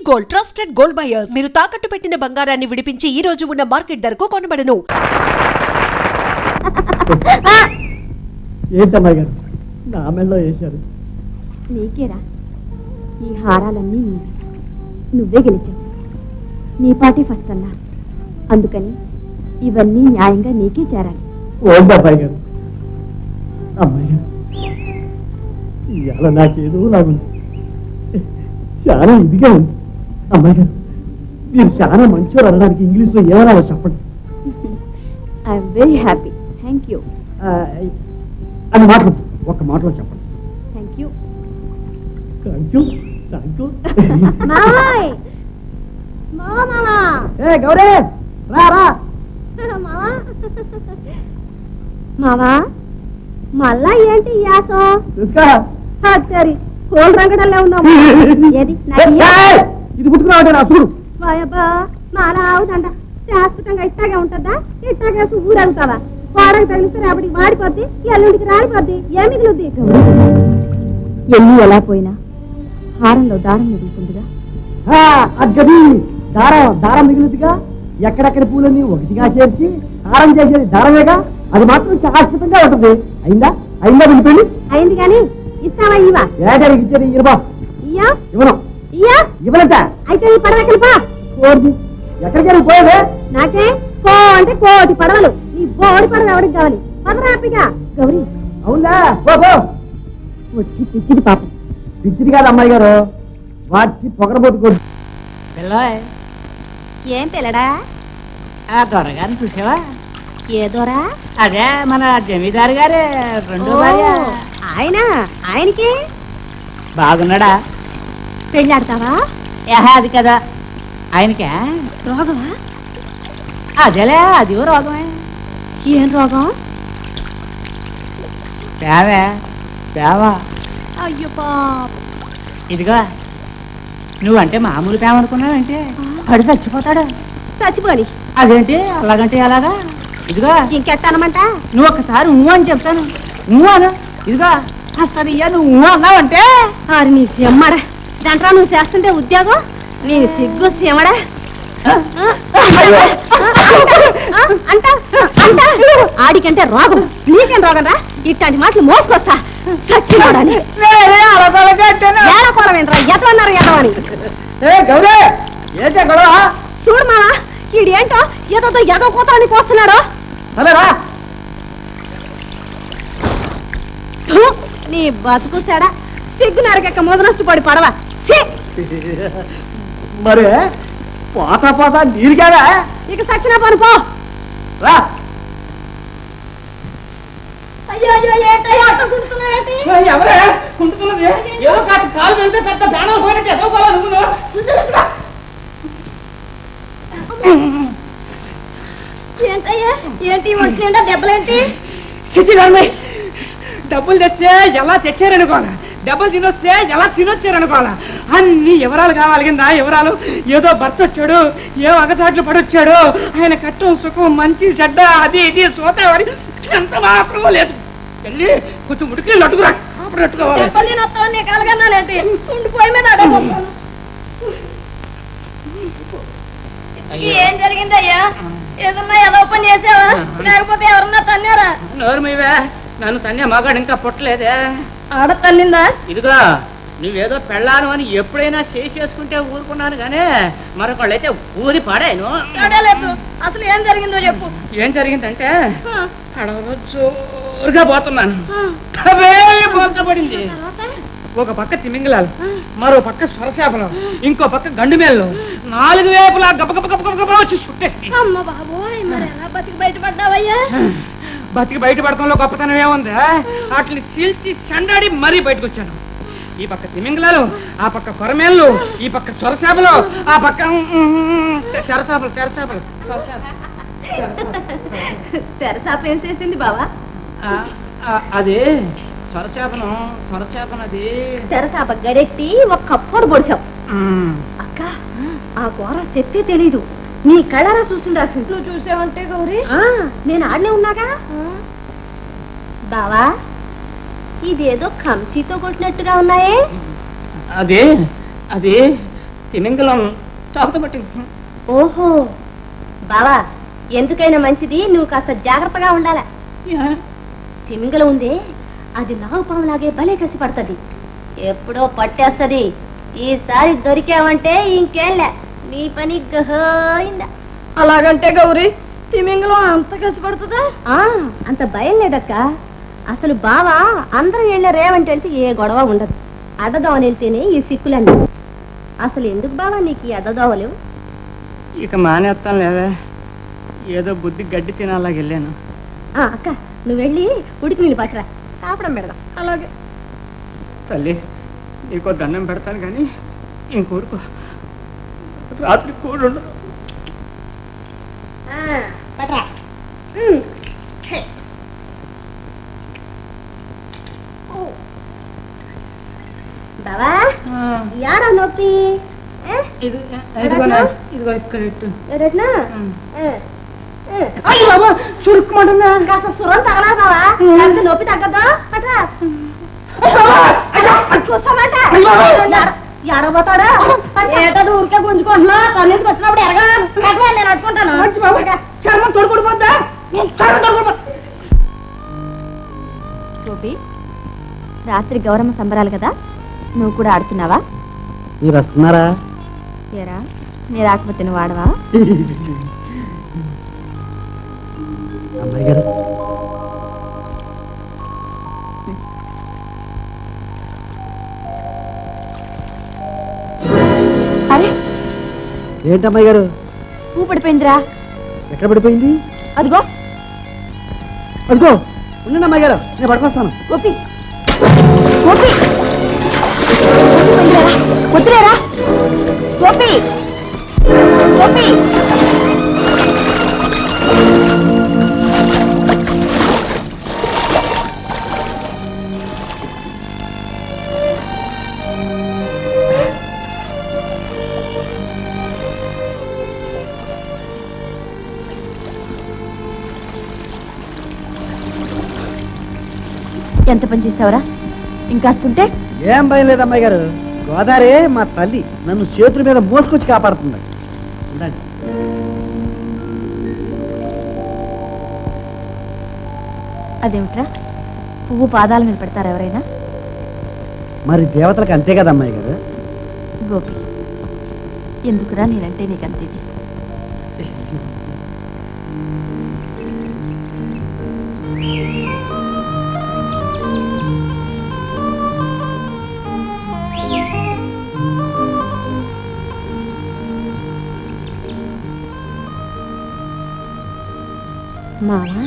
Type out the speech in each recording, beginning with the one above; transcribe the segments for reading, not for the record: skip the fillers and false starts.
Gold trusted gold buyers మీరు తాకట్టు పెట్టిన బంగారాన్ని విడిపించి ఈ రోజు ఉన్న మార్కెట్ ధరకు కొనబడను. ఏంటమ్మాయి గారు నా మెళ్ళలో వేశారు? నీకేరా ఈ హారాలన్నీ నీవే, నువ్వే గెలిచావు. నీ పార్టీ ఫస్ట్ అన్నా, అందుకని ఇవన్నీ న్యాయంగా నీకే చేరాలి. ఓండి అబ్బాయి గారు. అమ్మాయి గారు ఇవాళ నాకేదో లాగుంది, చాలా ఇదిగా ఉంది. అమ్మాయి గారు మీరు చాలా మంచివారు అనడానికి ఇంగ్లీష్లో ఏమన్నా చెప్పండి. I'm very happy, thank you. అని మాటలు ఒక్క మాటలో చెప్పండి. Thank you. Thank you, thank you. ఏ గౌరీ రా రా. మావా మళ్ళా ఏంటి యాసో? చూసుకో. సరి కోల్ రంగడల్లే ఉన్నావు. ఏది ఇది పుట్టుకురావటే నా చూడు. వాయబ్బా మాలా అవుదంట. శాశ్వతంగా ఇట్టాగే ఉంటుందా? ఇట్టాగేసి ఊరగుతావా? కోడకు తగిలిస్తే రేపటికి మాడిపోద్ది, ఎల్లుండికి రాలిపోద్ది, ఏం మిగులుద్ది? ఎల్లు ఎలా పోయినా హారంలో దారం మిగులుతుందిగా. అగ్గది దారం దారం మిగులుతుందిగా. ఎక్కడెక్కడ పూలన్నీ ఒకటిగా చేర్చి హారం చేసేది దారమేగా. అది మాత్రం శాశ్వతంగా ఉంటుంది. అయిందా అయిందా వెళ్ళిపోయింది. అయింది కానీ ఇస్తావా? ఇవా ఏటానికి ఇచ్చేది ఇరవా. ఇయ్యా ఇవ్వను. ఇయ్యా ఇవ్వనంట. అయితే ఈ పడవ ఎక్కడిపా? ఎక్కడికి పోయేదే? నాకే కో అంటే కోటి పడవలు. నీ బోడి పడవ ఎవరికి కావాలి? పదరాపిగా గౌరీ. అవునా బాబో. వచ్చి పిచ్చిది పాపం. పిచ్చిది కాదు అమ్మాయి గారు, వాటి పొగరబోతుకోండి. పిల్లోయ్, ఏం పిల్లడా? ఆ దొరగారిని చూసావా? ఏ దొరా? అదే మన జమీదారు గారే రెండో భార్య. ఆయన ఆయనకి బాగున్నాడా? పెళ్ళాడతావా? అది కదా ఆయనకే రోగమా? అదేలే, అది రోగమే. ఏం రోగం? పేవే పేవా. అయ్యో పాప. ఇదిగో నువ్వంటే మామూలు పేవ అనుకున్నావంటే పడి చచ్చిపోతాడు. చచ్చిపోని. అదేంటి అలాగంటే అలాగా? ఇదిగో ఇంకెట్టనమంట? నువ్వు ఒక్కసారి నువ్వు అని చెప్తాను. నువ్వు అను. ఇదిగో అసలు ఇయ్య నువ్వు అన్నావంటే ఆరి నీ సిమ్మడా దంట్రా. నువ్వు చేస్తుంటే ఉద్యోగం నేను సిగ్గు సిమ్మడా అంట అంట. ఆడికంటే రోగం, నీకేం రోగం రా? ఇట్లాంటి మాటలు మోసుకొస్తా చచ్చిపోడాని. ఏడకోవడమేంట్రా? ఎదవన్నారు ఎదవని. చూడు మావా, ఈడేంటో ఏదో ఎదో కోతానికి వస్తున్నాడో. నీ బతుకు సెడా సిగ్గు నరకెక్క మొదలస్తుపడి పడవా. మరి పోతా పోతా నీరుగారా? ఇక సచ్చిన పని పో. అయ్యో అయ్యో ఏంటయ్యా అట్ట కుంటున్నావేంటి? ఎవరే కుంటున్నది? ఏదో కాదు కాలు వెళ్తే పెద్ద ప్రాణాలు పోయినట్టు ఏదో పోలా నువ్వు. ఏంటయ్యా ఏంటి ఒంటి నిండా దెబ్బలేంటి? శశిధర్మయ్య డబ్బులు తెచ్చే ఎలా తెచ్చారనుకోవాలా, డబ్బులు తినొస్తే ఎలా తినొచ్చారనుకోవాలా, అన్ని వివరాలు కావాలి కింద వివరాలు. ఏదో భర్త వచ్చాడు, ఏ అగచాట్లు పడొచ్చాడు, ఆయన కట్టం సుఖం మంచి చెడ్డ అది ఇది సోతావని ఎంత మాత్రం లేదు. వెళ్ళి కొంచెం ఉడికి నట్టుకురా, అప్పుడు నట్టుకోవాలి. ఏం జరిగిందయ్యా? ఏదన్నా ఎలా పని చేసావా లేకపోతే ఎవరన్నా తన్నారా? నోరు మీవే, నన్ను తన్నే మగాడు ఇంకా పుట్టలేదే. ఆడ తల్లిందా? ఇదిగో నువ్వేదో పెళ్ళాను అని ఎప్పుడైనా చేసుకుంటే ఊరుకున్నాను గానీ మరొకళ్ళైతే ఊది పాడాను. అసలు ఏం జరిగిందో చెప్పు. ఏం జరిగిందంటే అడవలో జోరుగా పోతున్నాను, బోల్తా పడింది. ఒక పక్క తిమింగలాలు, మరో పక్క స్వరశాపలు, ఇంకో పక్క గండు మేళ్ళు, నాలుగు వేపులా గబ గబ గబ గబ వచ్చి చుట్టే. అమ్మ బాబోయ్, మరి ఎలా బతికి బయటపడ్డావయ్యా? బతికి బయటపడటంలో గొప్పతనం ఏముంది? వాటిని చీల్చి చండాడి మరీ బయటకు వచ్చాను. ఈ పక్క తిమింగలాలు, ఆ పక్క కొరమేళ్ళు, ఈ పక్క స్వరశాపలు, ఆ పక్క తెరచాపలు తెరచాపలు. తెరసాప ఏం చేసింది బావా? అది సొరచేపను అది తెరసాప గడెట్టి ఒక్కప్పుడు పొడిచావు. అక్క ఆ కూర శక్తి తెలీదు, నీ కళ్ళారా చూసిండాల్సింది. నువ్వు చూసావంటే గౌరీ, నేను ఆడనే ఉన్నాగా. బావా ఇదేదో కంచితో కొట్టినట్టుగా ఉన్నాయే. అది అది తిమింగలం చాకుతో పట్టింది. ఓహో బావా, ఎందుకైనా మంచిది నువ్వు కాస్త జాగ్రత్తగా ఉండాలా. తిమింగలం ఉందే, అది నాగుపాములాగే భలే కసి పడుతుంది, ఎప్పుడో పట్టేస్తది. ఈసారి దొరికావంటే ఇంకేంలే, నీ పని గహైందా. అలాగంటే గౌరీ, తిమింగలం అంత కసిపడుతుందా? అంత భయం లేదక్క. అసలు బావా అందరం వెళ్ళారేమంటే వెళ్తే ఏ గొడవ ఉండదు. అడ్డదోవని వెళ్తేనే ఈ సిక్కులన్నీ. అసలు ఎందుకు బావా నీకు ఈ అడ్డదోవలు? ఇక మానేస్తాను లేవే, ఏదో బుద్ధి గడ్డి తినాలాగా వెళ్ళాను. అక్క నువ్వు వెళ్ళి ఉడికి నీళ్ళు పట్టరా, కాపడం పెడదాం. అలాగే తల్లి, నీకో దండం పెడతాను కానీ ఇంకోరుకో, రాత్రి కూడు ఉండదు. పట్టరా. బావా యారా నొప్పి? ఇదిగో ఇక్కడ ఇట్టు. రత్నా అయ్యో బాబా, చురుక్కుమంటుందా? కాస్త సురం తగలాదావా, అంత నొప్పి తగ్గదు. పట్టరా. కూర్చోమాట ఎడబోతాడా? ఏటది ఊరికే గుంజుకుంటున్నా, పన్నీకి వచ్చినప్పుడు ఎరగా నేను అట్టుకుంటాను. చర్మం తోడుకుడిపోద్దా? చర్మం తోడుకుడిపో. గోపి, రాత్రి గౌరమ్మ సంబరాలు కదా, నువ్వు కూడా ఆడుతున్నావా? మీరు వస్తున్నారా? ఏరా, నీ రాకపోతే నువ్వు ఆడవా? అమ్మాయి గారు, అరే ఏంటమ్మాయి గారు? పువ్వు పడిపోయిందిరా. ఎక్కడ పడిపోయింది? అదిగో. అదిగో ఉండండి అమ్మాయి గారు, నేను పడుకొస్తాను. గోపి గోపి వద్దులేరా గోపి గోపి. ఎంత పని చేసావురా? ఇంకాస్తుంటే ఏం భయం లేదు అమ్మాయి గారు, గోదావరి మా తల్లి నన్ను చేతుల మీద మోసుకొచ్చి కాపాడుతుంది. ఉండండి. అదేమిట్రా, పువ్వు పాదాల మీద పెడతారా ఎవరైనా? మరి దేవతలకు అంతే కదా అమ్మాయి గారు. గోపి, ఎందుకురా నేనంటే నీకంత ఇది? మావా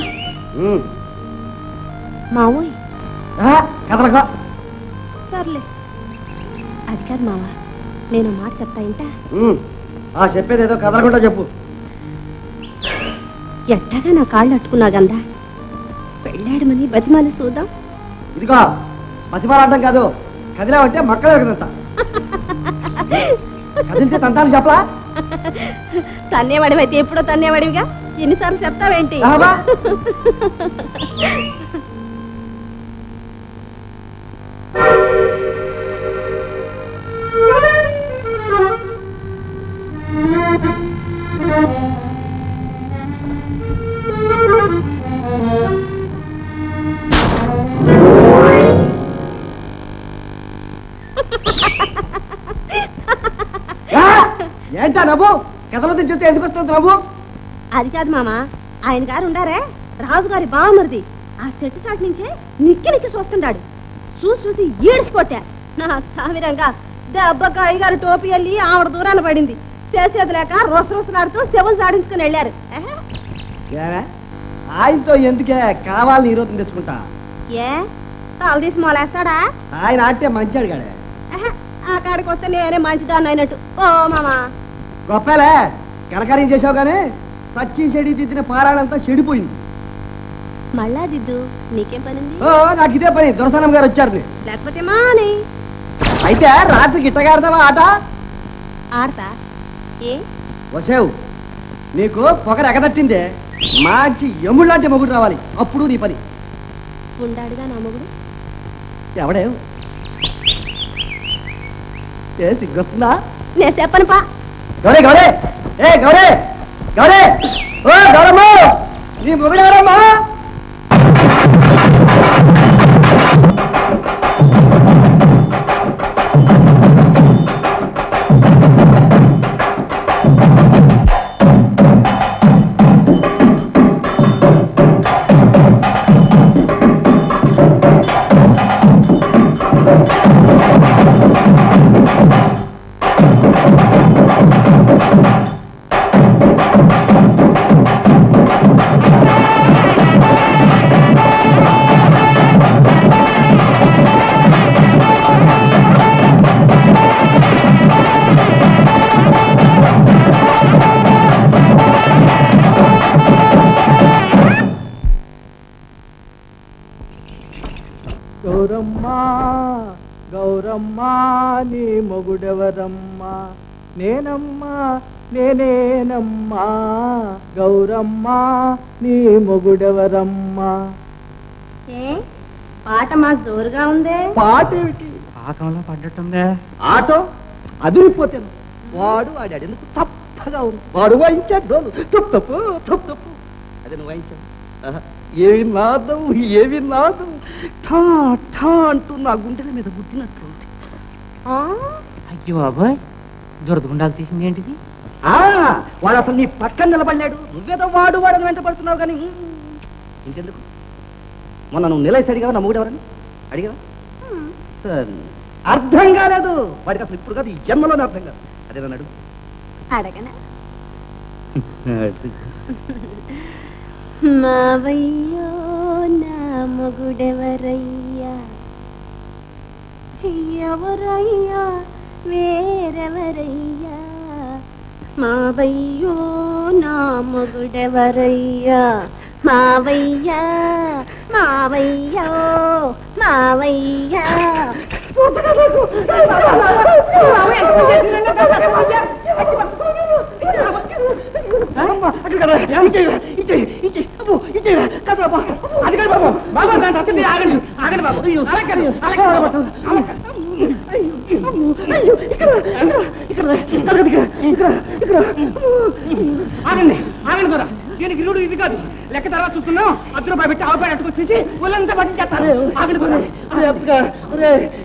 మావోయ్, కదలకో. సర్లే. అది కాదు మావా, నేను మాట చెప్తా ఇంట. చెప్పేది ఏదో కదలకుండా చెప్పు. ఎట్టాగా నా కాళ్ళు అట్టుకున్నా గందా, పెళ్ళాడమని బతిమాలి చూద్దాం. ఇదిగో బతిమాలాడటం కాదు, కదిలావంటే మక్కలు ఎరుగుదంత. కదిలితే తంతాను చెప్పలా? తన్నేవాడివైతే ఎప్పుడో తన్నేవాడివిగా, ఎన్నిసార్లు చెప్తావేంటి? ఏంటా నవ్వు? కథలతో చెప్తే ఎందుకు వస్తుంది నవ్వు? అది కాదు మామ, ఆయన గారు ఉండారే, రాజుగారి బావమరిది, ఆ చెట్టు చాటు నుంచే నిక్కి నిక్కి చూస్తున్నాడు. చూసి ఈడ్చికొట్టా. నా సామిరంగా దెబ్బకు అయ్యగారు టోపీ వెళ్ళి ఆవిడ దూరాన పడింది. చేసేది లేక రొసరొసలాడుతూ చెవులు సాడించుకుని వెళ్ళారు. ఆయనతో ఎందుకే కావాలని ఈరోజు తెచ్చుకుంటా? ఏ తల తీసి మొలేస్తాడా? ఆయన ఆడితే మంచి అడిగాడే. ఆ కాడికి వస్తే నేనే మంచిదాన్ని అయినట్టు. ఓ మామా గొప్పలే, కనకార్యం చేసావు కానీ సచ్చి చెడి దిద్దిన పారాడంతా చెడిపోయింది. మళ్ళా దిద్దు, నీకేం పనింది? నాకు ఇదే పని. దొరసనం గారు వచ్చారు. లేకపోతే మాని అయితే రాత్రికి ఇట్టగాడతావా ఆట? ఆడతా. ఏ వసేవు, నీకు పొగరు ఎగదట్టిందే, మంచి ఎముళ్ళంటి మొగుడు రావాలి, అప్పుడు నీ పని. ఉండాడుగా నా మొగుడు. ఎవడే? ఏ సిగ్గొస్తుందా? నేను చెప్పను పా. గౌరే గౌరే ఏ గౌరే గౌరే ఓ గౌరమ్మ నీ మొగుడారమ్మా. గౌరమ్మా గౌరమ్మా నీ మొగుడెవరమ్మా? నేనమ్మా నేనేనమ్మా. గౌరమ్మా నీ మొగుడెవరమ్మా? ఏ పాట మా జోరుగా ఉందే. పాట ఏమిటి? పాకంలో పడ్డట్టుందే. ఆటో అదిరిపోతాను. వాడు వాడాడు ఎందుకు తప్పగా ఉంది. వాడు వాయించాడు డోలు తప్పు తప్పు తప్పు తప్పు. అదే నువ్వు వాయించావు. ఏవి నాదం ఏవి నాదం ఠా ఠా అంటూ నా గుండెల మీద గుద్దినట్లుంది. అయ్యో బాబాయ్ దురదగుండాలు తీసింది ఏంటిది? వాడు అసలు నీ పక్కన నిలబడలేడు. నువ్వేదో వాడు వాడని వెంట పడుతున్నావు కానీ ఇంకెందుకు. మొన్న నువ్వు నిలేసి అడిగావు నా మూడెవరని అడిగావా? సరే అర్థం కాలేదు వాడికి అసలు ఇప్పుడు కాదు ఈ జన్మలోనే అర్థం కాదు. అదే నన్ను అడుగు. అడగనా? మావయ్యో నా మొగుడెవరయ్యా? ఎవరయ్యా వేరెవరయ్యా? మావయ్యో నా మొగుడెవరయ్యా? మావయ్యా మావయ్యో మావయ్యా. ఆగండి ఆగండి దొర. దీనికి ఇల్లుడు ఇది కాదు. లెక్క తర్వాత చూస్తున్నాం. 10 రూపాయలు పెట్టి ఆవుపేట అట్టుకొచ్చేసి ఒళ్ళంతా పట్టించేస్తారు. ఆగండి దొర.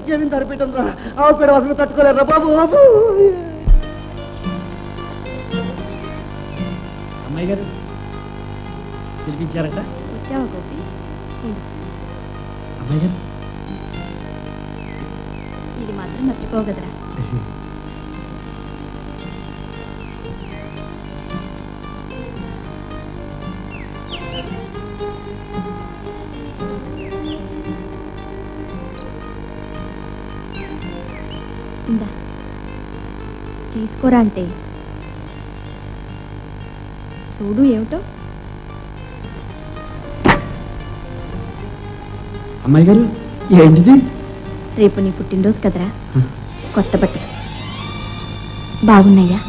జమీందారు పెట్టండి రా. ఆవు పేడ అసలు తట్టుకోలేరా బాబు. అమ్మాయి గారు పిలిపించారట. వచ్చావా గోపి? అమ్మాయి గారు ఇది మాత్రం మర్చిపోగదరా. ఇందా తీసుకోరా అంటే చూడు ఏమిటో. అమ్మాయి గారు ఏంటిది? రేపు నీ పుట్టినరోజు కదరా, కొత్త బట్టలు బాగున్నాయా?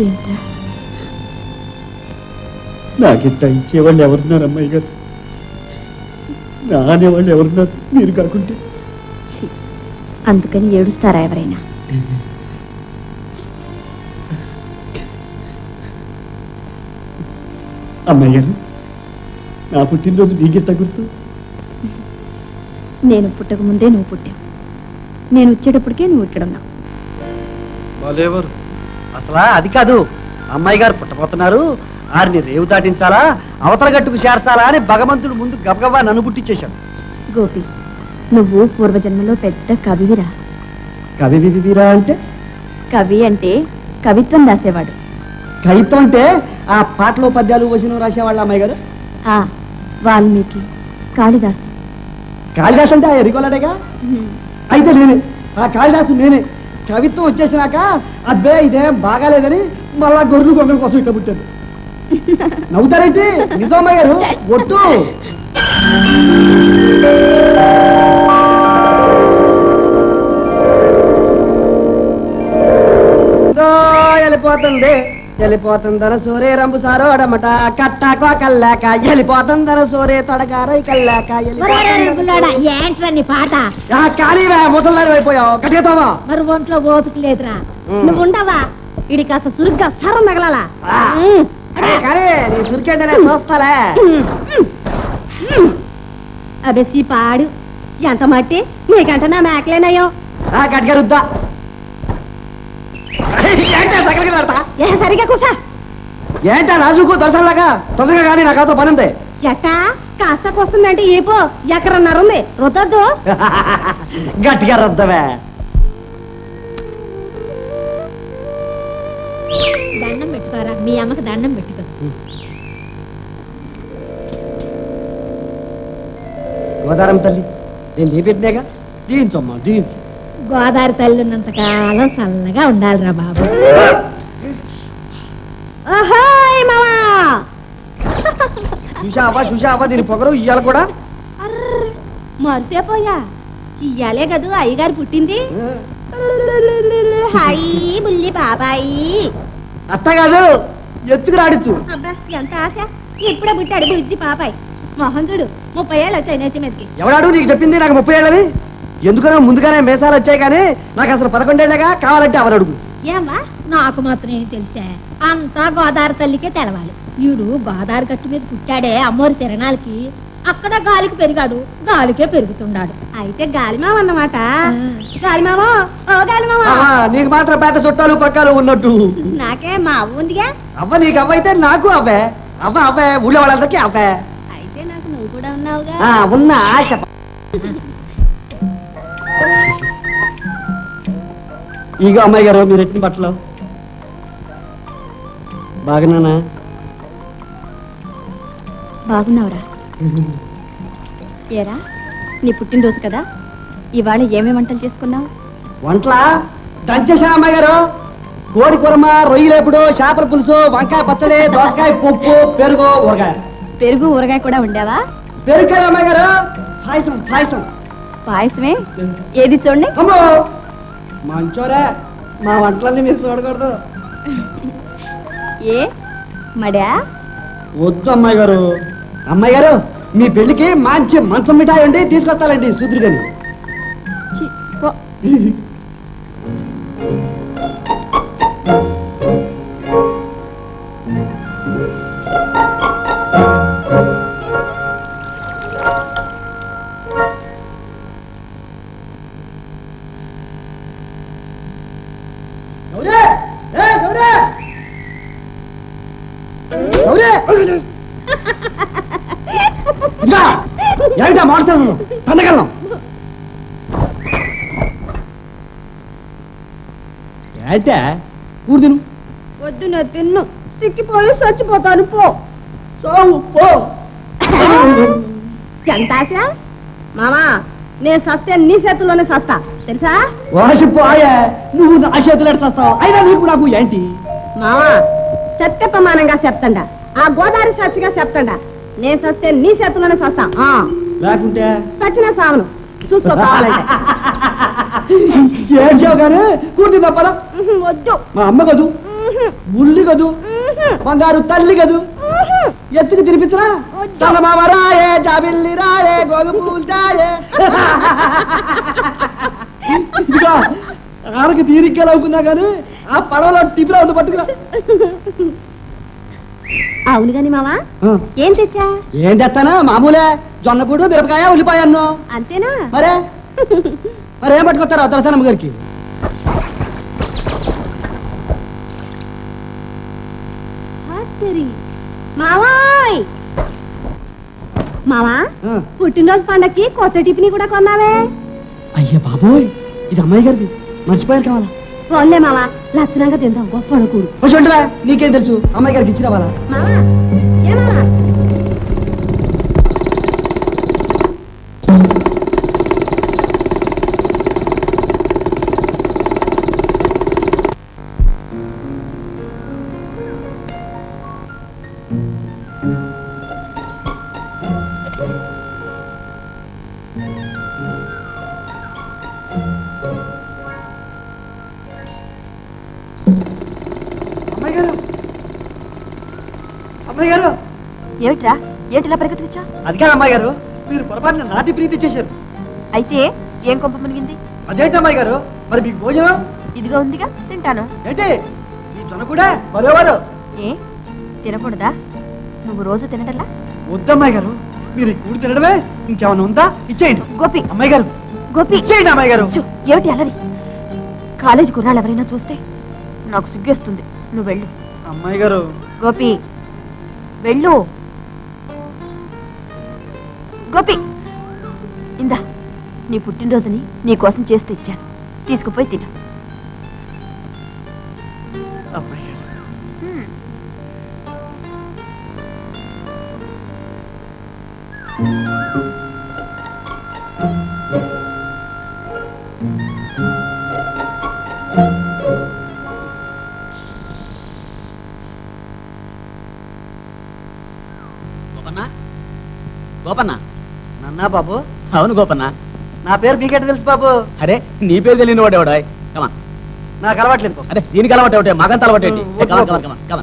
ఏంట్రా నాకింత ఇచ్చేవాళ్ళు ఎవరున్నారు అమ్మాయి గారు? నా అనేవాళ్ళు ఎవరున్నారు మీరు కాకుంటే? అందుకని ఏడుస్తారా ఎవరైనా? అమ్మాయి గారు నా పుట్టినరోజు నీకెంత గుర్తు? నేను పుట్టక ముందే నువ్వు పుట్టావు. నేను వచ్చేటప్పటికే నువ్వు ఇక్కడ ఉన్నావు. వాళ్ళెవరు? అసలు అది కాదు. అమ్మాయి గారు పుట్టబోతున్నారు, ఆరిని రేవు దాటించాలా అవతల గట్టుకు చేర్చాలా అని భగవంతుడు ముందు గబగబా నన్ను పుట్టించేశాడు. గోపి, నువ్వు పూర్వజన్మలో పెద్ద కవివిరా. కవివిరా అంటే? కవి అంటే కవిత్వం రాసేవాడు. కవిత్వం అంటే ఆ పాటలో పద్యాలు వచనం రాసేవాళ్ళ అమ్మాయి గారు? వాల్మీకి, కాళిదాసు. కాళిదాసు అంటే ఆ ఎరిగోలాడేగా. అయితే నేనే ఆ కాళిదాసు. నేనే కవిత్వం వచ్చేసినాక అబ్బే ఇదేం బాగాలేదని మళ్ళా గొర్రెలు గొర్రెల కోసం ఇట్లా పుట్టాను. నవ్వుతారేంటి? నిజం అమ్మాయి గారు ఒట్టు. వెళ్ళిపోతుంది వెళ్ళిపోతుందర సోరే రంబు సారోడమట కట్టాకో కల్లాక వెళ్ళిపోతుందర సోరే తొడగారై కల్లాక ఏంట్రా నీ పాట కానీ ముసల్లారి అయిపోయావు కట్టేతావా మరి ఒంట్లో ఓపిక లేదురా నువ్వు ఉండవా ఇడి కాస్త సురుగ్గా సరం తగలాలా కానీ నీ సురికేంటనే చూస్తాలే అబెసి పాడు ఎంత మట్టి నీకంటే నా మేకలేనయ్యో గట్టిగా రుద్దా సరిగా కూసా ఏంటా రాజుకు దర్శనంలాగా తొందరగా కానీ నాకు అతో పని ఉంది ఎట్టా కాస్త వస్తుందంటే ఏపో ఎక్కడన్నారు ఉంది రుద్దద్దు గట్టిగా రుద్దవే దండం పెట్టుకోరా మీ అమ్మకి దండం పెట్టుకో గోదారం తల్లి నేను నీ పెట్టినాగా దీంచమ్మా దీంచు గోదావరి తల్లి ఉన్నంత కాలం చల్లగా ఉండాలిరా బాబు చూసావా దీని పొగరు ఇయ్యాలి కూడా మరిసేపోయా ఇయ్యాలే కదూ అయ్యగారు పుట్టింది హాయ్ బుల్లి బాబాయి అత్త కాదు ఎత్తుకు రాడిచ్చు అబ్బా ఎంత ఆశ ఇప్పుడే పుట్టాడు బుజ్జి పాపాయి మొహం చూడు 30 ఏళ్ళు వచ్చాయి నెత్తి మీదకి ఎవడాడు నీకు చెప్పింది నాకు 30 ఏళ్ళని ఎందుకనో ముందుగానే మేసాలు వచ్చాయి కానీ నాకు అసలు 11 ఏళ్ళగా కావాలంటే ఎవరు అడుగు ఏమ్మా నాకు మాత్రం ఏం తెలిసా అంతా గోదావరి తల్లికే తెలవాలి వీడు గోదావరి గట్టు మీద పుట్టాడే అమ్మోరి తిరణాలకి అక్కడ గాలికి పెరిగాడు గాలికే పెరుగుతున్నాడు అయితే గాలిమావ అన్నమాట గాలిమావో ఓ గాలిమావా నీకు మాత్రం పెద్ద చుట్టాలు పక్కాలు ఉన్నట్టు నాకే మా అవ్వ ఉందిగా అవ్వ నీకు అవ్వ అయితే నాకు అవ్వే అవ్వే ఊళ్ళో వాళ్ళందరికీ అవ్వే అయితే నాకు నువ్వు కూడా ఉన్నావుగా ఉన్న ఆశ ఇగో అమ్మాయి గారు మీరు ఎట్టిన బట్టలు బాగున్నానా బాగున్నావురా ఏరా నీ పుట్టినరోజు కదా ఇవాళ ఏమేమి వంటలు చేసుకున్నావు వంటలా దంచేసా అమ్మాయి గారు కోడి కూరమ రొయ్యలేపుడు చేపల పులుసు వంకాయ పచ్చడి దోసకాయ పప్పు పెరుగు ఊరగాయ పెరుగు ఊరగాయ కూడా ఉండేవా పెరుగు కదా అమ్మాయి గారు పాయసం పాయసం పాయసమే ఏది చూడండి అమ్మో మంచోరే మా వంటలన్నీ మీరు చూడకూడదు ఏ మడా వద్దు అమ్మాయి గారు అమ్మాయి గారు మీ పెళ్లికి మంచి మంచం మిఠాయి ఉండి తీసుకొస్తానండి సూత్రు గాని ఛీ, పో. ఏంటా మాడతాను పండగలం ఏంటే కూర్చును వద్దు నేను తిన్ను సిక్కిపోయి చచ్చిపోతాను పో సాగు పో ఎంత ఆశ మామా నేను సస్తే నీ చేతుల్లోనే సస్తా తెలుసా వాసిపోయే నువ్వు నా చేతులు ఎడతావు అయినా నీకు నాకు ఏంటి మామా సత్య ప్రమాణంగా చెప్తాండా ఆ గోదావరి సచ్చిగా చెప్తాండా నేను సస్తే నీ చేతుల్లోనే సస్తా లేకుంటే సచ్చిన సావను చూసుకో కావాలంటే ఏడ్చావు కానీ కూర్చు తప్పదా వద్దు మా అమ్మ కదూ ఉల్లి కదూ బంగారు తల్లి కదూ ఎత్తుకు తినిపించరా చలమావ రాయే జాబిల్లి రాయే గోధుమూలు జాయే ఇదిగో ఆడకి తీరిగ్గా అవుకున్నా కానీ ఆ పడవలో టిపిలో ఉంది పట్టుకురా అవును గాని మామా ఏం తెచ్చా ఏం తెస్తానా మామూలే జొన్నపూడు మిరపకాయ ఉల్లిపాయ అన్ను అంతేనా మరేం పట్టుకొస్తారా దొరసానమ్మ గారికి మావాయ్ మావా పుట్టినరోజు పండక్కి కొత్త టిఫిన్ కూడా కొన్నావే అయ్యే బాబోయ్ ఇది అమ్మాయి గారిది మర్చిపోయారు కావాలా పోన్లే మావా లక్షణంగా తిందాం గొప్ప కూడు చూడరా నీకేం తెలుసు అమ్మాయి గారికి ఇచ్చి రావాలా మావా ఏ మావా అమ్మాయి గారు అమ్మాయి గారు ఏమిట్రా ఏమిటిలా పరిగెత్తుకొచ్చా? అది కాదు అమ్మాయి గారు, మీరు పొరపాటున నాటి ప్రీతి ఇచ్చేశారు. అయితే ఏం కొంప మునిగింది? అదేంటి అమ్మాయి గారు, మరి మీకు భోజనం ఇదిగా ఉందిగా, తింటాను. ఏంటి ఈ జొన్న కూడా మరోవారు? ఏ తినకూడదా? నువ్వు రోజు తినటల్లా? వద్దమ్మాయి గారు, మీరు ఈ కూడి తినడమే, ఇంకేమైనా ఉందా ఇచ్చేయండి. గోపి, అమ్మాయి గారు గోపి, ఇచ్చేయండి అమ్మాయి గారు. ఛు, ఏమిటి అల్లరి? కాలేజీ కుర్రాళ్ళు ఎవరైనా చూస్తే నాకు సిగ్గేస్తుంది. నువ్వు వెళ్ళు. అమ్మాయి గారు గోపి వెళ్ళు. గోపి, ఇందా నీ పుట్టినరోజుని నీ కోసం చేస్తే ఇచ్చాను, తీసుకుపోయి తిను. అమ్మాయి గారు గోపన్న, నన్నా బాబు? అవును గోపన్న. నా పేరు మీకెట్ తెలుసు బాబు? అరే నీ పేరు తెలియని వాడేవాడా? కమా, నాకు అలవాట్లేదు బాబు. అరే దీనికి అలవాటు ఒకటే, మగంత అలవాటు ఏంటి? వద్దు కమా బాబు. కమా కమా కమా.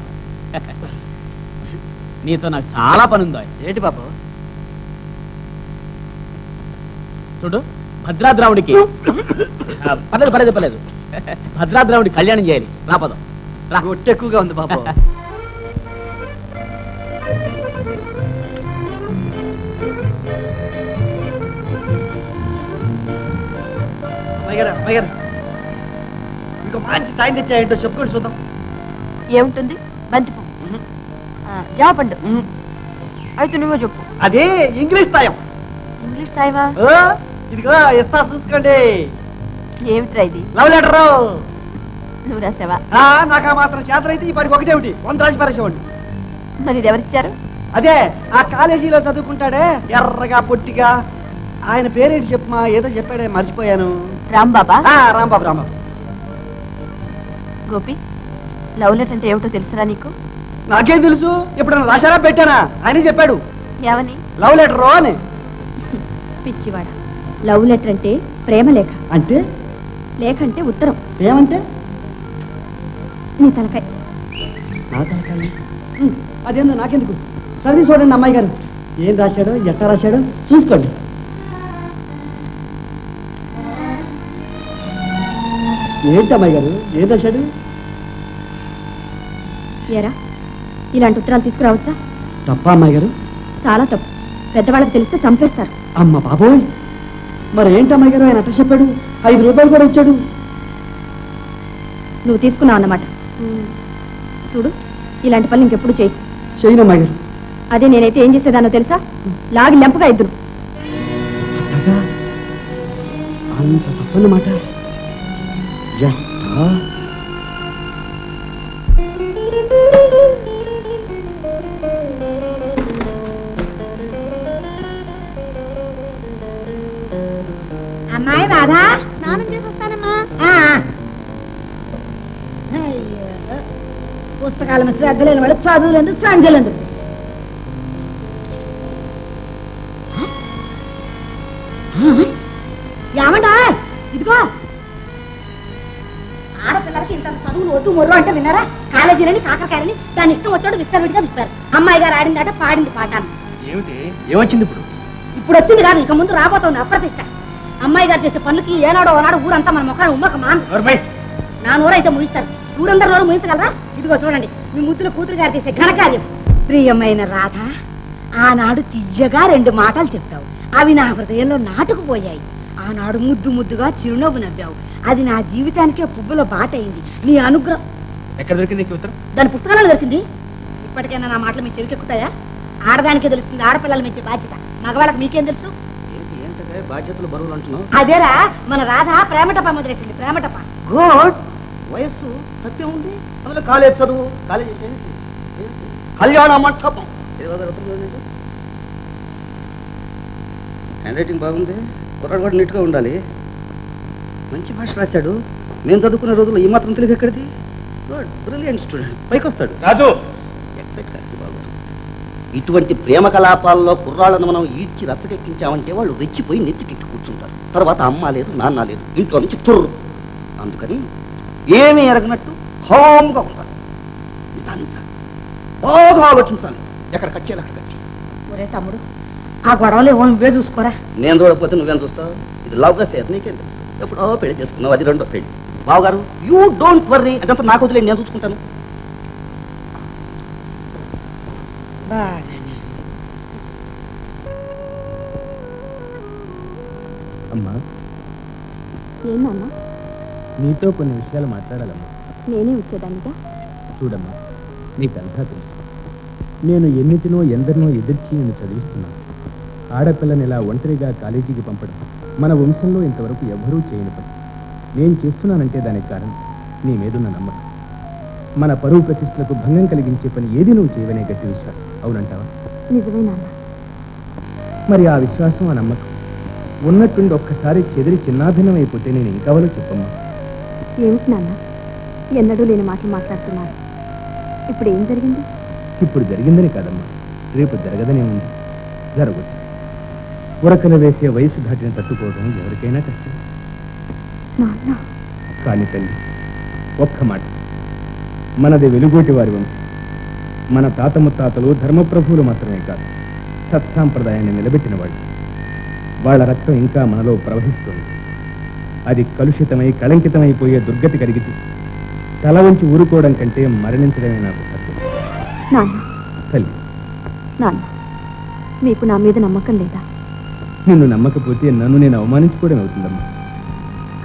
నీతో నాకు చాలా పని ఉందో. ఏంటి బాబు? చూడు, భద్రాద్రావుడికి పర్లేదు పర్లేదు పర్లేదు, భద్రాద్రావుడి కళ్యాణం చేయాలి. రాపదం రా. ఒట్టు ఎక్కువగా ఉంది బాబు. అమ్మాయి గారు, అమ్మాయి గారు, ఇంకో మంచి సాయం తెచ్చాయంటో చెప్పుకొని చూద్దాం. ఏముంటుంది? బంతి పువ్వు, జాపండు. అయితే నువ్వే చెప్పు. అదే ఇంగ్లీష్ సాయం. ఇంగ్లీష్ తాయివా? ఓ, ఇదిగో ఇస్తా చూసుకోండి. ఏమిట్రా ఇది? Love letter. నువ్వు రాసావా? నాకు ఆ మాత్రం చేత అయితే ఈ పాటికి ఒకటేమిటి 100 రాసి పారేసేవాడిని. మరి ఇది ఎవరిచ్చారు? అదే ఆ కాలేజీలో చదువుకుంటాడే, ఎర్రగా పొట్టిగా, ఆయన పేరేంటి చెప్పమా, ఏదో చెప్పాడే మర్చిపోయాను. రాంబాబా? రాంబాబు. రాంబాబు. గోపి, లవ్ లెటర్ అంటే ఏమిటో తెలుసురా నీకు? నాకేం తెలుసు, ఎప్పుడన్నా రాశారా పెట్టానా? ఆయన చెప్పాడు ఏమని? లవ్ లెటర్ అని. పిచ్చివాడ, లవ్ లెటర్ అంటే ప్రేమ లేఖ. అంటే లేఖ అంటే ఉత్తరం. ఏమంటే నీ తలకాయ. అదేందో నాకెందుకు, చదివి చూడండి అమ్మాయి గారు. ఏం రాశాడో ఎట్లా రాశాడో చూసుకోండి. ఏంటి అమ్మాయి గారు, ఏం రాశాడు? ఏరా, ఇలాంటి ఉత్తరాలు తీసుకురావచ్చా? తప్ప అమ్మాయి గారు? చాలా తప్పు. పెద్దవాళ్ళకి తెలిస్తే చంపేస్తారు. అమ్మ బాబోయ్, మరి ఏంటి అమ్మాయి గారు, ఆయన అట్లా చెప్పాడు? 5 రూపాయలు కూడా ఇచ్చాడు. నువ్వు తీసుకున్నావు అన్నమాట. చూడు, ఇలాంటి పనులు ఇంకెప్పుడు చేయి. చేయను అమ్మాయి గారు. అదే నేనైతే ఏం చేసేదానో తెలుసా? లాగి లెంపగా ఇద్దరు. అట్టగా అంత తప్పన్నమాట. ఎట్టా? అమ్మాయి రాధా, స్నానం చేసి వస్తానమ్మా. పుస్తకాల మీద శ్రద్ధ లేని వాడు చదువులేదు, సంజలేదు. ఏమంటా? ఇదిగో, ఆడపిల్లలకి ఇంత చదువులు వద్దు మొర్రు అంటే విన్నారా? కాలేజీలని కాకరకాయలని దాని ఇష్టం వచ్చాడు విచ్చలవిడిగా విప్పారు. అమ్మాయి గారు ఆడిందట, పాడింది పాఠాన్ని. ఏమిటి, ఏమొచ్చింది ఇప్పుడు? ఇప్పుడు వచ్చింది కాదు, ఇక ముందు రాబోతోంది అప్రతిష్ట. అమ్మాయి గారు చేసే పనులకి ఏనాడో ఓనాడు ఊరంతా మన ముఖాన్ని ఉమ్మక మాను. నా నోరైతే ముగిస్తారు, ఊరందరూ నోరు ముగించగలరా? ఇదిగో చూడండి, మీ ముద్దుల కూతురు గారు చేసే ఘనకార్యం. ప్రియమైన రాధ, ఆనాడు తీయగా 2 మాటలు చెప్పావు, అవి నా హృదయంలో నాటుకుపోయాయి. ఆనాడు ముద్దు ముద్దుగా చిరునవ్వు నవ్వావు, అది నా జీవితానికే పువ్వుల బాటయింది. నీ అనుగ్రహం. ఎక్కడ దొరికింది ఉత్తరం? దాని పుస్తకాలలో దొరికింది. ఇప్పటికైనా నా మాటలు మీ చెవికెక్కుతాయా? ఆడదానికే తెలుస్తుంది ఆడపిల్లలు మెచ్చే బాధ్యత, మగవాళ్ళకి మీకేం తెలుసు? బాధ్యతలు బరువులు అంటున్నావు. అదేరా, మన రాధ ప్రేమటప మొదలెట్టింది. ప్రేమటప. గుడ్. వయస్సు తప్పే ఉంది, అందులో కాలేజ్ చదువు. కాలేజ్ కళ్యాణ మంటపం. హ్యాండ్ రైటింగ్ బాగుంది, కుర్రాడు కూడా నీట్గా ఉండాలి. మంచి భాష రాశాడు. మేము చదువుకునే రోజుల్లో ఈ మాత్రం తెలుగు ఎక్కడిది? గుడ్, బ్రిలియంట్ స్టూడెంట్, పైకి వస్తాడు. రాజు, ఎక్సైట్ కాదు బాగుంది. ఇటువంటి ప్రేమ కలాపాల్లో కుర్రాళ్ళను మనం ఈడ్చి రచ్చకెక్కించామంటే వాళ్ళు రెచ్చిపోయి నెత్తికెక్కి కూర్చుంటారు. తర్వాత అమ్మ లేదు, నాన్న లేదు, ఇంట్లో నుంచి తుర్రు. అందుకని ఏమీ ఎరగనట్టు హామ్గా ఉండాలి, నిదానించాలి, బాగా ఆలోచించాలి. ఎక్కడ కట్ చేయాలి అక్కడ కట్ చేయి. ఒరే తమ్ముడు ఆ గొడవలు ఏమో నువ్వే చూసుకోరా. నేను చూడకపోతే నువ్వేం చూస్తావు? ఇది లవ్ అఫేర్, నీకేం తెలుసు? ఎప్పుడో పెళ్లి చేసుకున్నావు, అది రెండో పెళ్లి. బావగారు యూ డోంట్ వర్రీ, అదంతా నాకు వదిలేదు, నేను చూసుకుంటాను. అమ్మా, ఏందమ్మా నీతో కొన్ని విషయాలు మాట్లాడాలమ్మా. నేనే వచ్చేదానిగా. చూడమ్మా, నీకంతా తెలుసు. నేను ఎన్నిటినో ఎందరినో ఎదిర్చి నేను చదివిస్తున్నాను. ఆడపిల్లని ఇలా ఒంటరిగా కాలేజీకి పంపడం మన వంశంలో ఇంతవరకు ఎవరూ చేయని పని. నేను చేస్తున్నానంటే దానికి కారణం నీ మీదున్న నమ్మకం. మన పరువు ప్రతిష్టలకు భంగం కలిగించే పని ఏది నువ్వు చేయవనే గట్టి విశ్వాసం. అవునంటావా? నిజమే నాన్న. మరి ఆ విశ్వాసం, ఆ నమ్మకం ఉన్నట్టుండి ఒక్కసారి చెదిరి చిన్నాభిన్నం అయిపోతే నేను ఇంకావలో చెప్పమ్మా. ఏమిటి నాన్న ఎన్నడూ లేని మాటలు మాట్లాడుతున్నారు. ఇప్పుడు ఏం జరిగింది? ఇప్పుడు జరిగిందని కాదమ్మా, రేపు జరగదనే ఉంది. జరగచ్చు. ఉరకలు వేసే వయసు దాటిని తట్టుకోవడం ఎవరికైనా కష్టం. నాన్న కానీ తల్లి, ఒక్క మాట, మనది వెలుగోటి వారి వంశం. మన తాత ముత్తాతలు ధర్మప్రభువులు మాత్రమే కాదు, సత్సాంప్రదాయాన్ని నిలబెట్టిన వాళ్ళు. వాళ్ళ రక్తం ఇంకా మనలో ప్రవహిస్తుంది. అది కలుషితమై కళంకితమైపోయే దుర్గతి కలిగితే తల వంచి ఊరుకోవడం కంటే మరణించడమే నాకు సత్యం. నాన్న తల్లి, నాన్న మీకు నా మీద నమ్మకం లేదా? నిన్ను నమ్మకపోతే నన్ను నేను అవమానించుకోవడం అవుతుందమ్మా.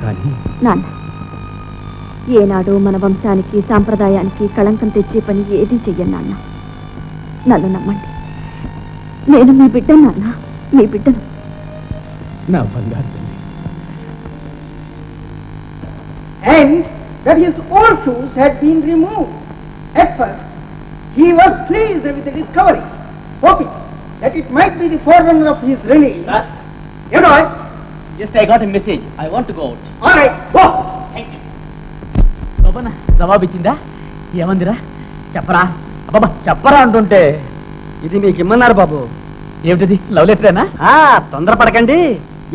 కానీ నాన్న ఏనాడు మన వంశానికి సాంప్రదాయానికి కళంకం తెచ్చే పని ఏదీ చెయ్యను నాన్న. నన్ను నమ్మండి. నేను మీ బిడ్డను నాన్న, మీ బిడ్డను. నా బంగారు తల్లి. And that his old shoes had been removed. At first, he was pleased with the discovery, hoping that it might be the forerunner of his release. You know it? Just I got a message. I want to go out. All right, go. Thank you. బాబా జవాబు ఇచ్చిందా? ఏమందిరా? చెప్పరా అబ్బాబా, చెప్పరా అంటుంటే. ఇది మీకు ఇమ్మన్నారు బాబు. ఏమిటిది? లవ్ లెటరేనా? తొందరపడకండి.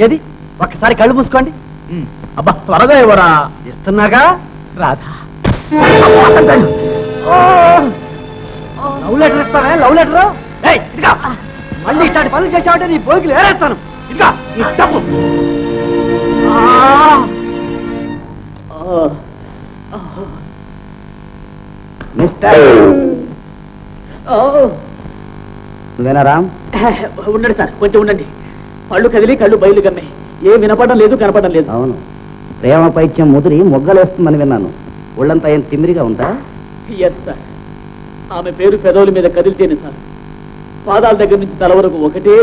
ఏది ఒక్కసారి కళ్ళు మూసుకోండి. అబ్బా త్వరగా ఇవ్వరా. ఇస్తున్నాగా. రాధా, లవ్ లెటర్ ఇస్తావే? లవ్ లెటర్ మళ్ళీ ఇట్లాంటి పనులు చేసావంటే నీ బోగిలు ఏరేస్తాను. ఇదిగా నీ డబ్బు. నువ్వేనా రామ్? ఉండండి సార్, కొంచెం ఉండండి. పళ్ళు కదిలి కళ్ళు బయలు గమ్మే. ఏ వినపడడం లేదు, కనపడడం లేదు. అవును, ప్రేమ పైత్యం ముదిరి మొగ్గలేస్తుందని విన్నాను. ఒళ్ళంతా ఏం తిమ్మిరిగా ఉందా? Yes sir. ఆమె పేరు పెదవుల మీద కదిలితేనే సార్, పాదాల దగ్గర నుంచి తల వరకు ఒకటే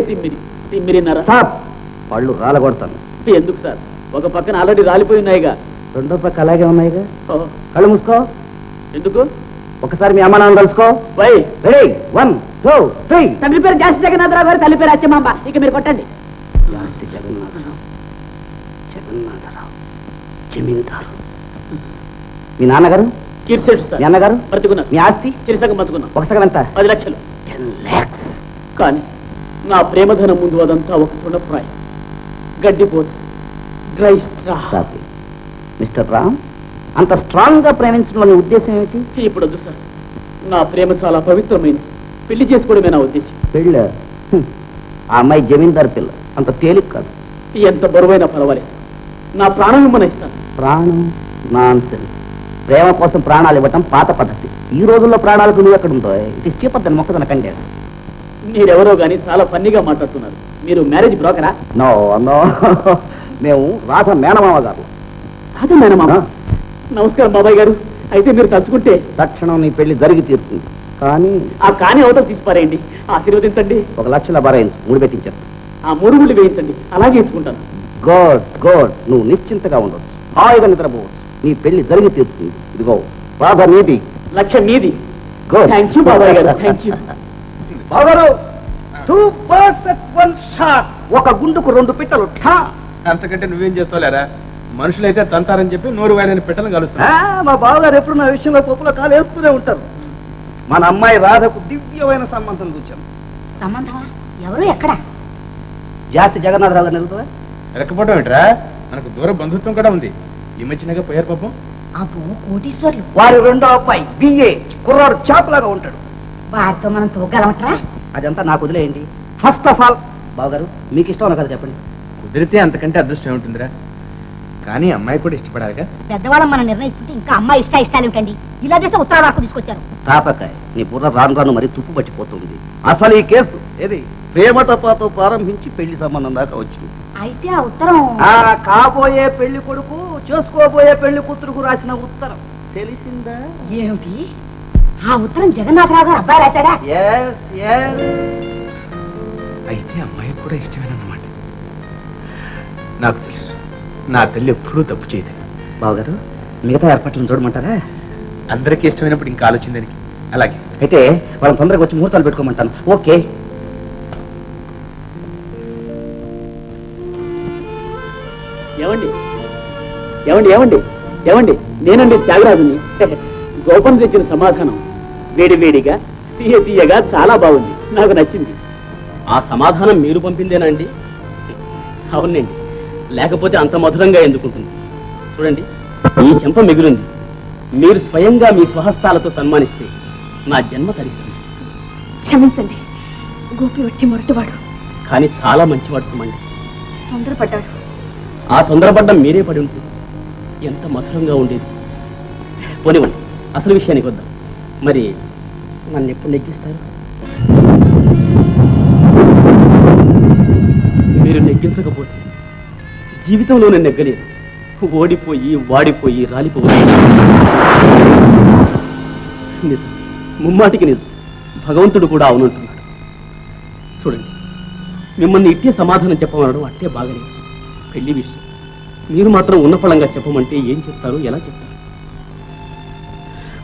తిమ్మిరిన్నర. స్టాప్. పళ్ళు రాలగొడతాను. ఎందుకు సార్? ఒక పక్కన ఆల్రెడీ రాలిపోయి ఉన్నాయిగా. రెండో పక్క అలాగే ఉన్నాయిగా. ఓ, కళ్ళు మూసుకో. ఎందుకు? ఒకసారి మీ అమ్మ నాన్న కలుసుకో. వై? రెడీ, 1 2 3. తండ్రి పేరు జాస్తి జగన్నాథరావు గారు, తల్లి పేరు అచ్చమాంబ. ఇక మీరు కొట్టండి. జాస్తి జగన్నాథరావు, జగన్నాథరావు జమీందారు. మీ నాన్నగారు? కీర్సెట్ సార్. మీ అన్నగారు? బ్రతుకున్నారు. మీ ఆస్తి? చిరుసగం బతుకున్నాం. ఒక సగం ఎంత? 10 లక్షలు. 10 lakhs. కానీ నా ప్రేమధనం ముందు అదంతా ఒక తృణప్రాయం, గడ్డిపోతు, డ్రై స్ట్రా. మిస్టర్ రామ్, అంత స్ట్రాంగ్ గా ప్రేమించడం అనే ఉద్దేశం ఏమిటి? ఇప్పుడు వద్దు సార్. నా ప్రేమ చాలా పవిత్రమైనది. పెళ్లి చేసుకోవడమే నా ఉద్దేశం. పెళ్ళ? ఆ అమ్మాయి జమీందారు పిల్ల, అంత తేలిక కాదు. ఎంత బరువైనా పర్వాలేదు, నా ప్రాణం ఇమ్మని ఇస్తాను. ప్రాణం? Non sense. ప్రేమ కోసం ప్రాణాలు ఇవ్వటం పాత పద్ధతి. ఈ రోజుల్లో ప్రాణాలకు నువ్వు ఎక్కడ ఉందో. ఇట్ ఇస్ చీపర్ దెన్ మొక్కదన కండేస్. మీరెవరో గానీ చాలా ఫన్నీగా మాట్లాడుతున్నారు. మీరు మ్యారేజ్ బ్రోకరా? నో నో, మేము రాధ మేనమామ గారు. రాధ మేనమామ? నమస్కారం బాబాయ్ గారు. అయితే మీరు తలుచుకుంటే తక్షణం నీ పెళ్లి జరిగి తీరుతుంది. కానీ ఆ కాని అవతల తీసిపారేయండి. ఆశీర్వదించండి. 1 లక్షల బరాయించు, ముడి పెట్టించేస్తా. ఆ 3 గుళ్ళు వేయించండి, అలాగే ఇచ్చుకుంటాను. Good good. నువ్వు నిశ్చింతగా ఉండొచ్చు, హాయిగా నిద్రపోవచ్చు. నీ పెళ్లి జరిగి తీరుతుంది. ఇదిగో రాధ నీది, 1 లక్ష మీది. గుడ్. థ్యాంక్ యూ బాబాయ్ గారు, thank you. బాగారు 2 birds at 1 shot. ఒక గుండుకు 2 పిట్టలు. అంతకంటే నువ్వేం చేస్తావులేరా? మనుషులైతే తంతారని చెప్పి నోరు వారిని పెట్టలను కలుస్తా. మా బావగారు ఎప్పుడు నా విషయంలో పప్పులో కాలు వేస్తూనే ఉంటారు. మన అమ్మాయి రాధకు దివ్యమైన సంబంధం చూచాను. సంబంధమా? ఎవరు, ఎక్కడ? జాస్తి జగన్నాథరావు గారు నిలుగుతావా? ఎరకపోవడం ఏంట్రా? మనకు దూర బంధుత్వం కూడా ఉంది. ఈ మధ్యనగా పోయారు పాపం. అబ్బో కోటీశ్వర్లు. వారి రెండో అబ్బాయి BA, కుర్రాడు చాపలాగా ఉంటాడు. వాటితో మనం తోగలమట్రా? అదంతా నాకు వదిలేయండి. ఫస్ట్ ఆఫ్ ఆల్ బావగారు మీకు ఇష్టం కదా చెప్పండి. కుదిరితే అంతకంటే అదృష్టం ఏముంటుందిరా, కానీ అమ్మాయి కూడా ఇష్టపడాలిగా. పెద్దవాళ్ళం మనం నిర్ణయిస్తుంటే ఇంకా అమ్మాయి ఇష్టాలు ఏమిటండి? ఇలా చేస్తే ఉత్తర వరకు తీసుకొచ్చారు. తాపకాయ నీ బుర్ర రాను రాను మరి తుప్పు పట్టిపోతుంది. అసలు ఈ కేసు ఏది ప్రేమటపాతో ప్రారంభించి పెళ్లి సంబంధం దాకా వచ్చింది. అయితే ఆ ఉత్తరం ఆ కాబోయే పెళ్లి కొడుకు చేసుకోబోయే పెళ్లి కూతురుకు రాసిన ఉత్తరం తెలిసిందా? ఏమిటి? ఆ ఉత్తరం జగన్నాథరావు గారు అబ్బాయి రాశాడా? Yes yes. అయితే అమ్మాయి కూడా ఇష్టమేనన్నమాట. నాకు తెలుసు, నా తల్లి ఎప్పుడూ తప్పు చేయదు. బావగారు మిగతా ఏర్పాట్లను చూడమంటారా? అందరికీ ఇష్టమైనప్పుడు ఇంకా ఆలోచన దానికి. అలాగే అయితే వాళ్ళని తొందరగా వచ్చి ముహూర్తాలు పెట్టుకోమంటాను. ఓకే. ఏమండి ఏమండి ఏమండి ఏమండి నేనండి త్యాగరాజుని. గోపన్ తెచ్చిన సమాధానం వేడి వేడిగా తీయగా చాలా బాగుంది, నాకు నచ్చింది. ఆ సమాధానం మీరు పంపిందేనండి? అవునండి, లేకపోతే అంత మధురంగా ఎందుకుంటుంది? చూడండి, ఈ చెంప మిగిలింది. మీరు స్వయంగా మీ స్వహస్తాలతో సన్మానిస్తే నా జన్మ తరిస్తుంది. క్షమించండి, గోపి వట్టి మొరటివాడు, కానీ చాలా మంచివాడు సుమండి. తొందరపడ్డాడు. ఆ తొందరపడ్డం మీరే పడి ఉంటుంది. ఎంత మధురంగా ఉండేది. పోనివ్వండి, అసలు విషయానికి వద్దాం. మరి నన్ను ఎప్పుడు నెగ్గిస్తారు? మీరు నెగ్గించకపోతే జీవితంలో నేను నెగ్గలేదు. ఓడిపోయి వాడిపోయి రాలిపోయి. నిజం, ముమ్మాటికి నిజం. భగవంతుడు కూడా అవునంటున్నాడు. చూడండి, మిమ్మల్ని ఇట్టే సమాధానం చెప్పమనడం అట్టే బాగలేదు. పెళ్లి విషయం మీరు మాత్రం ఉన్నఫలంగా చెప్పమంటే ఏం చెప్తారు, ఎలా చెప్తారు?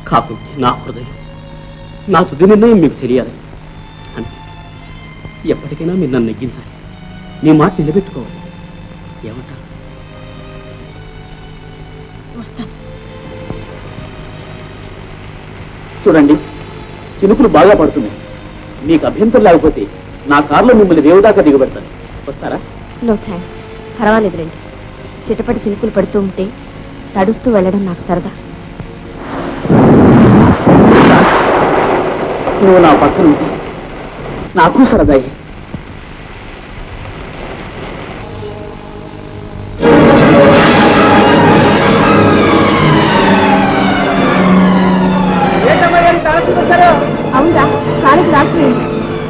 కాకుంటే నా హృదయం, నా తుది నిర్ణయం మీకు తెలియాలి. అంటే ఎప్పటికైనా మీరు నన్ను నెగ్గించాలి, మీ మాట నిలబెట్టుకోవాలి. ఏమంటారు? వస్తాను. చూడండి, చినుకులు బాగా పడుతున్నాయి. మీకు అభ్యంతరం లేకపోతే నా కారులో మిమ్మల్ని రేవుదాకా దిగబెడతాను. వస్తారా? No thanks, పర్వాలేదులేండి. చిటపటి చినుకులు పడుతూ ఉంటే తడుస్తూ వెళ్ళడం నాకు సరదా. నువ్వు నా పక్కన ఉంటే నాకు సరదాయి. అవునా, కాలేజీ రాసిపోయింది.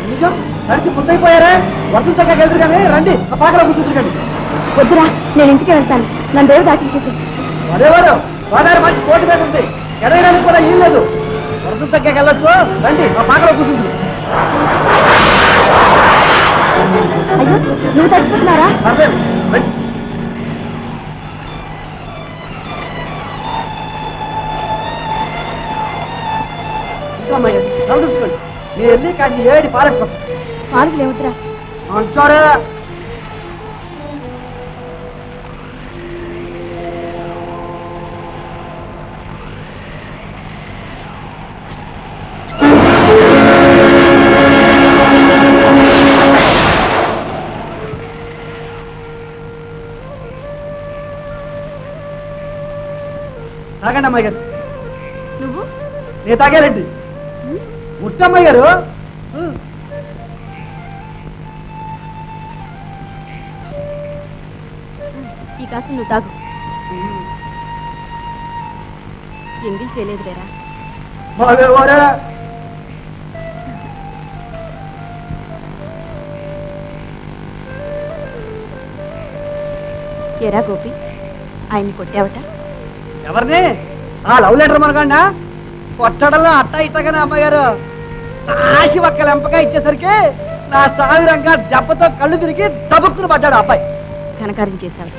నిజం తడిచి ముద్దయిపోయారా? వర్షం తగ్గ ఎదురు కానీ రండి, ఆ పాకలో కూర్చుంటారు. వద్దురా, నేను ఇంటికి వెళ్తాను. నన్ను రేవు దాటించేసి. మరేవారు గోదావరి మంచి కోటి మీద ఉంది, ఎడగడానికి కూడా ఏం లేదు. వర్షం తగ్గ వెళ్ళొచ్చు, రండి, ఆ పాకలో కూర్చుంటారు. అయ్యో, నువ్వు తడిచిపోతున్నారా? పర్లేదు, రండి. ఇంకా అమ్మాయి తల చూసుకోండి. మీరు వెళ్ళి కానీ ఏడి పాలకు పాలు లేవుతురా. అంటారా? తాగండి అమ్మాయి గారు. నువ్వు? నేను తాగాలండి. ముట్టమ్మాయి గారు. ఈ కాసు నువ్వు తాగు. ఎంగిల్ చేయలేదు లేరా? మావేవారా? ఏరా గోపి, ఆయన్ని కొట్టావట? ఎవరిని? ఆ లవ్ లెటర్ మనకండా కొట్టడంలో అట్టా ఇట్టగానే అమ్మగారు సాసి ఒక్క లెంపగా ఇచ్చేసరికి నా సావిరంగా దెబ్బతో కళ్ళు తిరిగి దబుక్కును పడ్డాడు అబ్బాయి. ఘనకార్యం చేశావు.